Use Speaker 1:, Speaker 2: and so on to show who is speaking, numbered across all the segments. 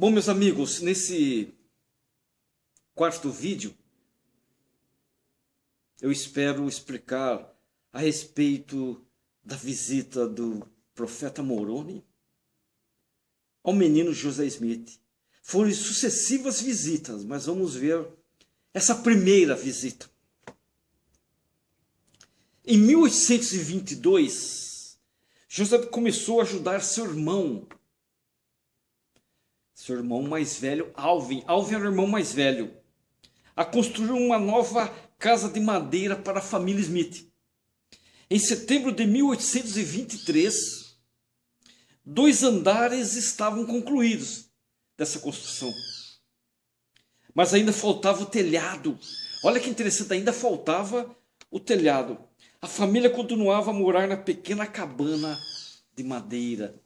Speaker 1: Bom, meus amigos, nesse quarto vídeo, eu espero explicar a respeito da visita do profeta Moroni ao menino José Smith. Foram sucessivas visitas, mas vamos ver essa primeira visita. Em 1822, José começou a ajudar seu irmão mais velho, Alvin. Alvin era o irmão mais velho, a construir uma nova casa de madeira para a família Smith. Em setembro de 1823, 2 andares estavam concluídos dessa construção. Mas ainda faltava o telhado. Olha que interessante, ainda faltava o telhado. A família continuava a morar na pequena cabana de madeira.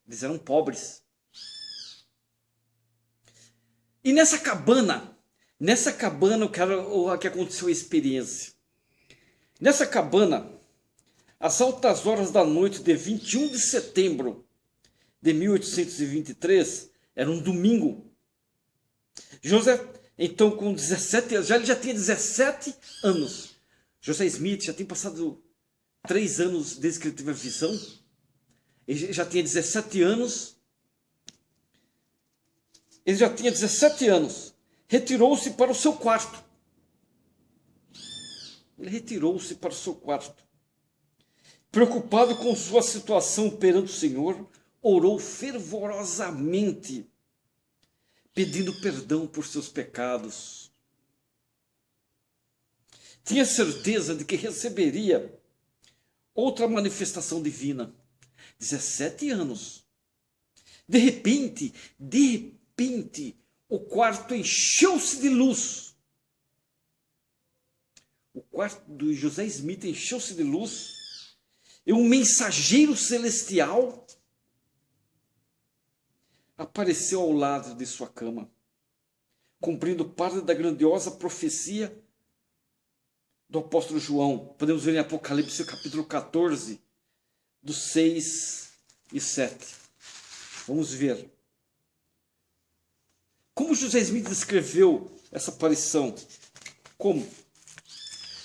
Speaker 1: Eles eram pobres. E nessa cabana eu quero que aconteceu a experiência. Nessa cabana, às altas horas da noite de 21 de setembro de 1823, era um domingo. José, então com 17 anos, ele já tinha 17 anos. José Smith já tinha passado 3 anos desde que ele teve a visão. Ele já tinha 17 anos. Ele já tinha 17 anos. Retirou-se para o seu quarto. Ele retirou-se para o seu quarto. Preocupado com sua situação perante o Senhor, orou fervorosamente, pedindo perdão por seus pecados. Tinha certeza de que receberia outra manifestação divina. 17 anos. De repente, o quarto encheu-se de luz. O quarto do José Smith encheu-se de luz. E um mensageiro celestial apareceu ao lado de sua cama, cumprindo parte da grandiosa profecia do apóstolo João. Podemos ver em Apocalipse capítulo 14, dos 6 e 7. Vamos ver. Como José Smith descreveu essa aparição? Como?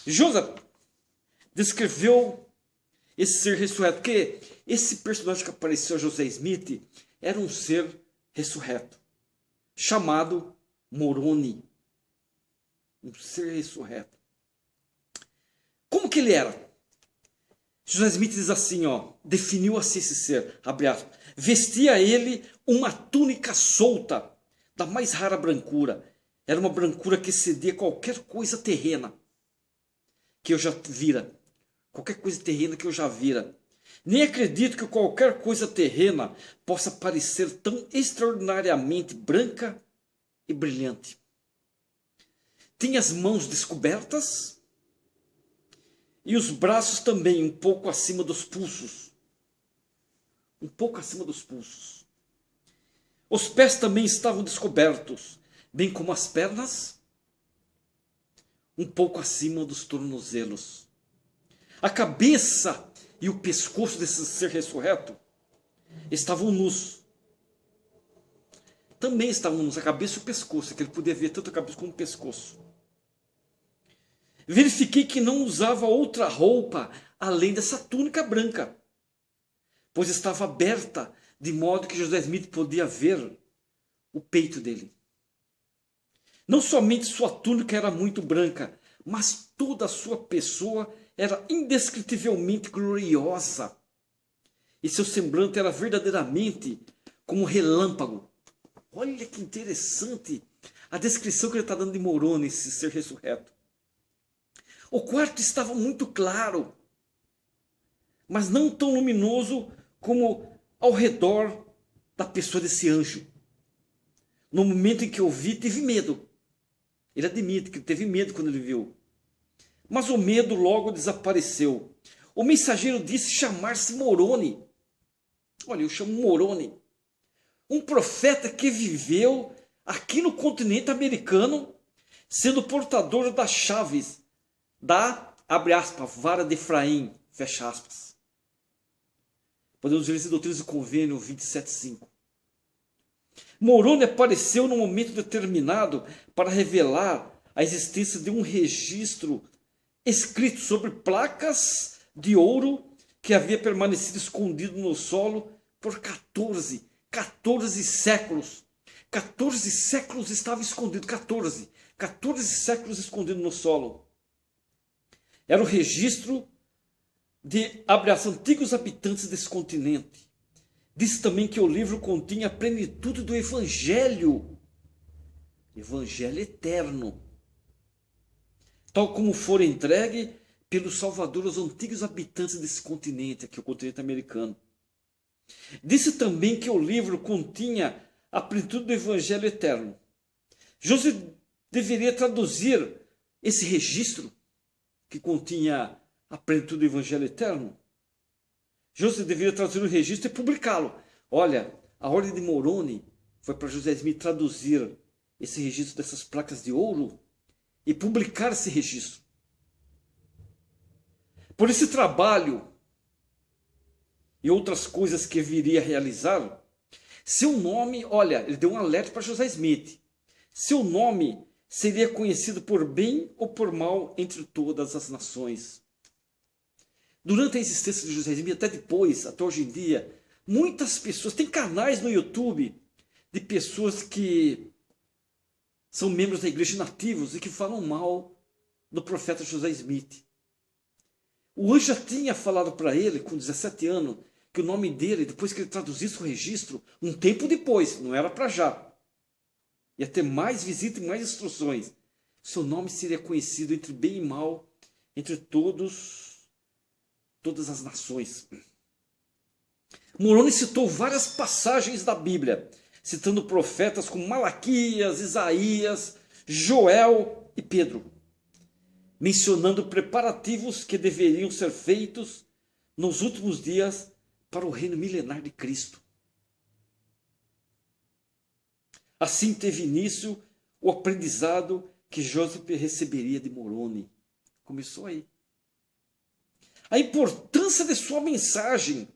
Speaker 1: José descreveu esse ser ressurreto, porque esse personagem que apareceu a José Smith era um ser ressurreto, chamado Moroni. Um ser ressurreto. Como que ele era? José Smith diz assim, definiu assim esse ser, abre aspas, vestia ele uma túnica solta, da mais rara brancura. Era uma brancura que excedia qualquer coisa terrena que eu já vira. Qualquer coisa terrena que eu já vira. Nem acredito que qualquer coisa terrena possa parecer tão extraordinariamente branca e brilhante. Tinha as mãos descobertas e os braços também um pouco acima dos pulsos. Um pouco acima dos pulsos. Os pés também estavam descobertos, bem como as pernas, um pouco acima dos tornozelos. A cabeça e o pescoço desse ser ressurreto estavam nus. Também estavam nus, a cabeça e o pescoço, que ele podia ver tanto a cabeça como o pescoço. Verifiquei que não usava outra roupa além dessa túnica branca, pois estava aberta, de modo que José Smith podia ver o peito dele. Não somente sua túnica era muito branca, mas toda a sua pessoa era indescritivelmente gloriosa. E seu semblante era verdadeiramente como um relâmpago. Olha que interessante a descrição que ele está dando de Moroni, esse ser ressurreto. O quarto estava muito claro, mas não tão luminoso como ao redor da pessoa desse anjo. No momento em que eu vi, teve medo. Ele admite que teve medo quando ele viu. Mas o medo logo desapareceu. O mensageiro disse chamar-se Moroni. Olha, eu chamo Moroni. Um profeta que viveu aqui no continente americano, sendo portador das chaves da, abre aspas, vara de Efraim, fecha aspas. Podemos ver isso em Doutrinas do Convênio 27.5. Moroni apareceu num momento determinado para revelar a existência de um registro escrito sobre placas de ouro que havia permanecido escondido no solo por 14 séculos. 14 séculos estava escondido, 14 séculos escondido no solo. Era o registro de, abre aspas, antigos habitantes desse continente. Diz também que o livro continha a plenitude do Evangelho eterno, tal como for entregue pelo Salvador aos antigos habitantes desse continente, aqui o continente americano. Disse também que o livro continha a plenitude do Evangelho eterno. José deveria traduzir esse registro que continha a plenitude do Evangelho eterno. José deveria traduzir o registro e publicá-lo. Olha, a ordem de Moroni foi para José Smith traduzir esse registro dessas placas de ouro e publicar esse registro. Por esse trabalho e outras coisas que viria a realizar, seu nome, olha, ele deu um alerta para José Smith. Seu nome seria conhecido por bem ou por mal entre todas as nações. Durante a existência de José Smith, até depois, até hoje em dia, muitas pessoas, tem canais no YouTube de pessoas que são membros da igreja nativos e que falam mal do profeta José Smith. O anjo já tinha falado para ele, com 17 anos, que o nome dele, depois que ele traduzisse o registro, um tempo depois, não era para já, ia ter mais visita e mais instruções. Seu nome seria conhecido entre bem e mal, entre todas as nações. Moroni citou várias passagens da Bíblia, citando profetas como Malaquias, Isaías, Joel e Pedro, mencionando preparativos que deveriam ser feitos nos últimos dias para o reino milenar de Cristo. Assim teve início o aprendizado que José receberia de Moroni. Começou aí. A importância de sua mensagem,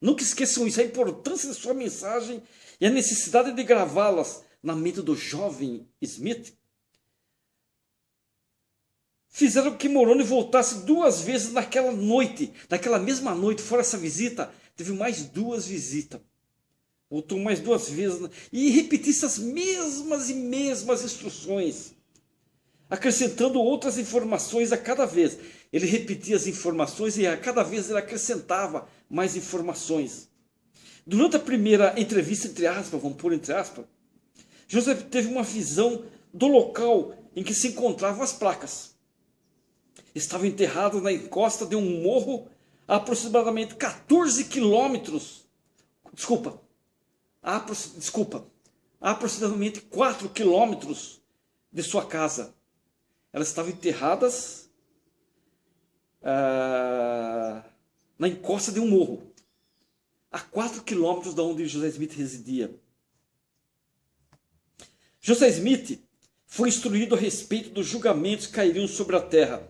Speaker 1: nunca esqueçam isso, a importância de sua mensagem e a necessidade de gravá-las na mente do jovem Smith fizeram que Moroni voltasse 2 vezes naquela noite. Naquela mesma noite, fora essa visita, teve mais 2 visitas. Voltou mais 2 vezes e repetisse as mesmas instruções, acrescentando outras informações a cada vez. Ele repetia as informações e a cada vez ele acrescentava mais informações. Durante a primeira entrevista, entre aspas, vamos pôr entre aspas, José teve uma visão do local em que se encontravam as placas. Estava enterrado na encosta de um morro a aproximadamente 14 quilômetros. A aproximadamente 4 quilômetros de sua casa. Elas estavam enterradas na encosta de um morro, a 4 quilômetros de onde José Smith residia. José Smith foi instruído a respeito dos julgamentos que cairiam sobre a terra.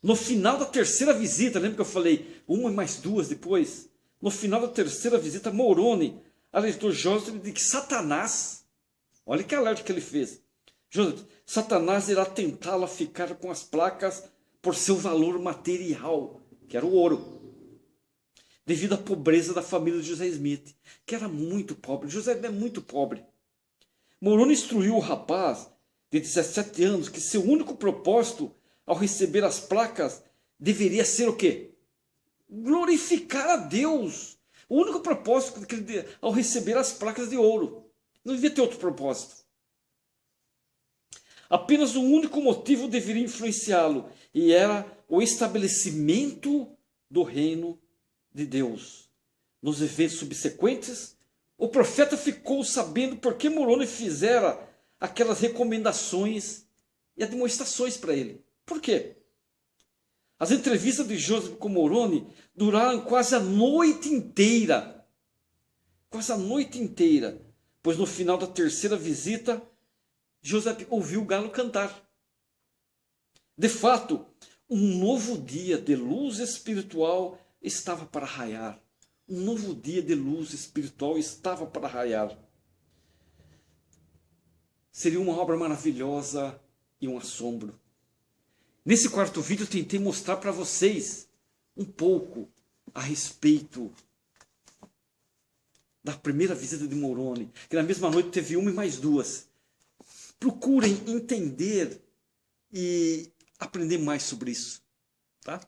Speaker 1: No final da terceira visita, lembra que eu falei, 1 e mais 2 depois? No final da terceira visita, Moroni alertou José de que Satanás, olha que alerta que ele fez, Satanás irá tentá-lo a ficar com as placas por seu valor material, que era o ouro, devido à pobreza da família de José Smith, que era muito pobre. José é muito pobre. Moroni instruiu o rapaz de 17 anos que seu único propósito ao receber as placas deveria ser o quê? Glorificar a Deus. O único propósito ao receber as placas de ouro. Não devia ter outro propósito. Apenas um único motivo deveria influenciá-lo, e era o estabelecimento do reino de Deus. Nos eventos subsequentes, o profeta ficou sabendo por que Moroni fizera aquelas recomendações e demonstrações para ele. Por quê? As entrevistas de José com Moroni duraram quase a noite inteira. Quase a noite inteira. Pois no final da terceira visita, José ouviu o galo cantar. De fato, um novo dia de luz espiritual estava para raiar. Um novo dia de luz espiritual estava para raiar. seria uma obra maravilhosa e um assombro. Nesse quarto vídeo eu tentei mostrar para vocês um pouco a respeito da primeira visita de Moroni, que na mesma noite teve uma e mais duas. Procurem entender e aprender mais sobre isso, tá?